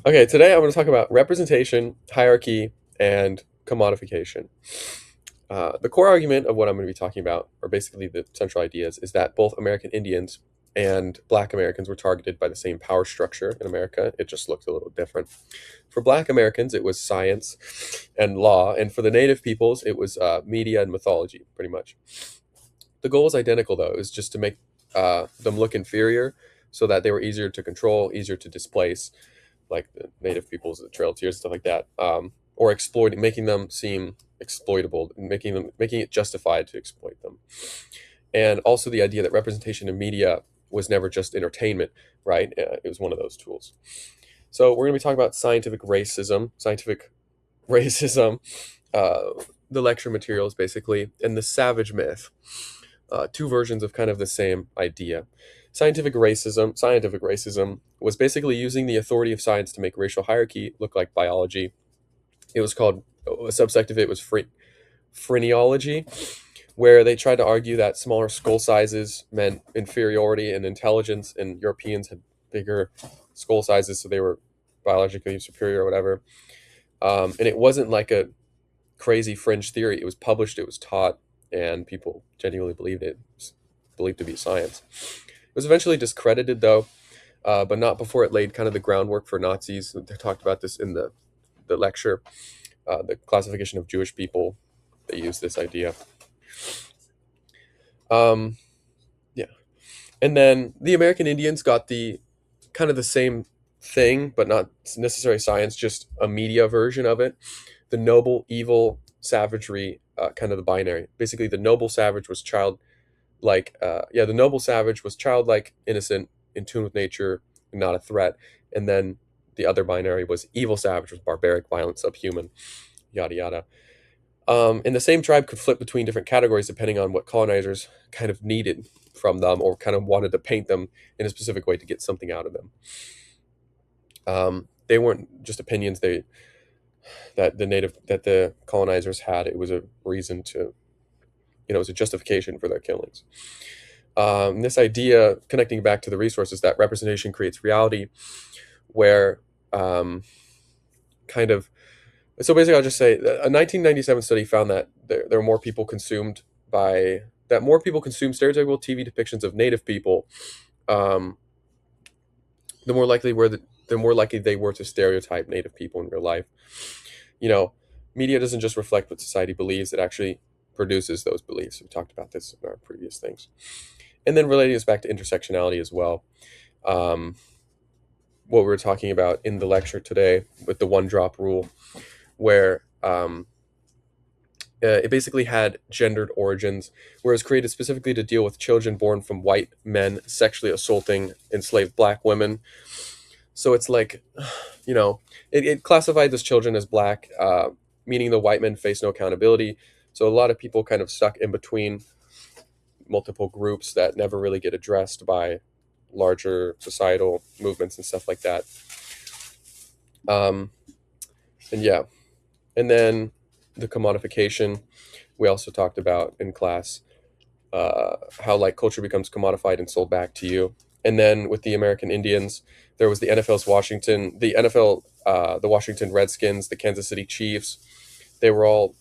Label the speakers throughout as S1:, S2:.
S1: Okay, today I'm going to talk about representation, hierarchy, and commodification. The core argument of what I'm going to be talking about, or basically the central ideas, is that both American Indians and Black Americans were targeted by the same power structure in America. It just looked a little different. For Black Americans, it was science and law, and for the Native peoples, it was media and mythology, pretty much. The goal is identical, though, is just to make them look inferior so that they were easier to control, easier to displace, like the native peoples, the Trail of Tears, stuff like that, or exploiting, making them seem exploitable, making it justified to exploit them, and also the idea that representation in media was never just entertainment, right? It was one of those tools. So we're going to be talking about scientific racism, the lecture materials basically, and the savage myth. Two versions of kind of the same idea. Scientific racism was basically using the authority of science to make racial hierarchy look like biology. It was called, a subsect of it was phrenology, where they tried to argue that smaller skull sizes meant inferiority in intelligence, and Europeans had bigger skull sizes, so they were biologically superior or whatever. And it wasn't like a crazy fringe theory. It was published, it was taught, and people genuinely believed it. It was believed to be science. It was eventually discredited, though, but not before it laid kind of the groundwork for Nazis. They talked about this in the lecture, the classification of Jewish people. They used this idea. Um, yeah. And then the American Indians got the kind of the same thing, but not necessarily science, just a media version of it. The noble, evil, savagery, kind of the binary. Basically, the noble savage was the noble savage was childlike, innocent, in tune with nature, and not a threat. And then the other binary was evil savage, was barbaric, violent, subhuman, yada yada. And the same tribe could flip between different categories depending on what colonizers kind of needed from them, or kind of wanted to paint them in a specific way to get something out of them. They weren't just opinions that the colonizers had. It was a reason to, it was a justification for their killings. This idea, connecting back to the resources, that representation creates reality, where kind of so basically, I'll just say that a 1997 study found that there are more people consumed by that more people consume stereotypical TV depictions of Native people, um, the more likely they were to stereotype Native people in real life. You know, media doesn't just reflect what society believes; it actually produces those beliefs. We talked about this in our previous things, and then relating this back to intersectionality as well. Um, what we were talking about in the lecture today with the one drop rule, where it basically had gendered origins, where it was created specifically to deal with children born from white men sexually assaulting enslaved black women. So it's like, you know, it classified those children as black, meaning the white men face no accountability. So a lot of people kind of stuck in between multiple groups that never really get addressed by larger societal movements and stuff like that. Um, and yeah, and then the commodification we also talked about in class, how like culture becomes commodified and sold back to you. And then with the American Indians, there was the NFL, the Washington Redskins, the Kansas City Chiefs. They were all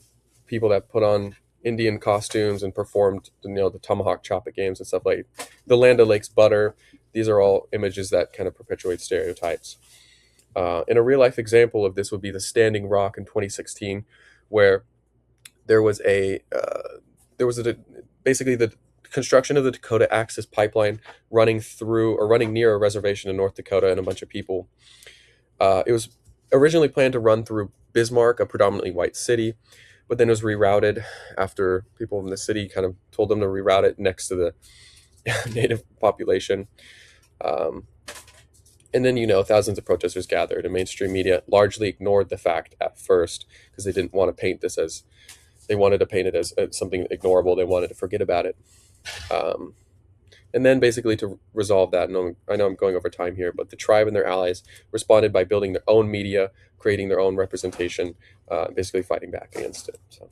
S1: people that put on Indian costumes and performed, the tomahawk chop at games and stuff, like the Land O'Lakes butter. These are all images that kind of perpetuate stereotypes. And a real life example of this would be the Standing Rock in 2016, where there was a there was a basically the construction of the Dakota Access Pipeline running near a reservation in North Dakota, and a bunch of people. It was originally planned to run through Bismarck, a predominantly white city, but then it was rerouted after people in the city kind of told them to reroute it next to the native population. Um, and then, thousands of protesters gathered, and mainstream media largely ignored the fact at first, because they didn't want to paint this as they wanted to paint it as something ignorable. They wanted to forget about it. Um, and then basically to resolve that, and I know I'm going over time here, but the tribe and their allies responded by building their own media, creating their own representation, basically fighting back against it. So.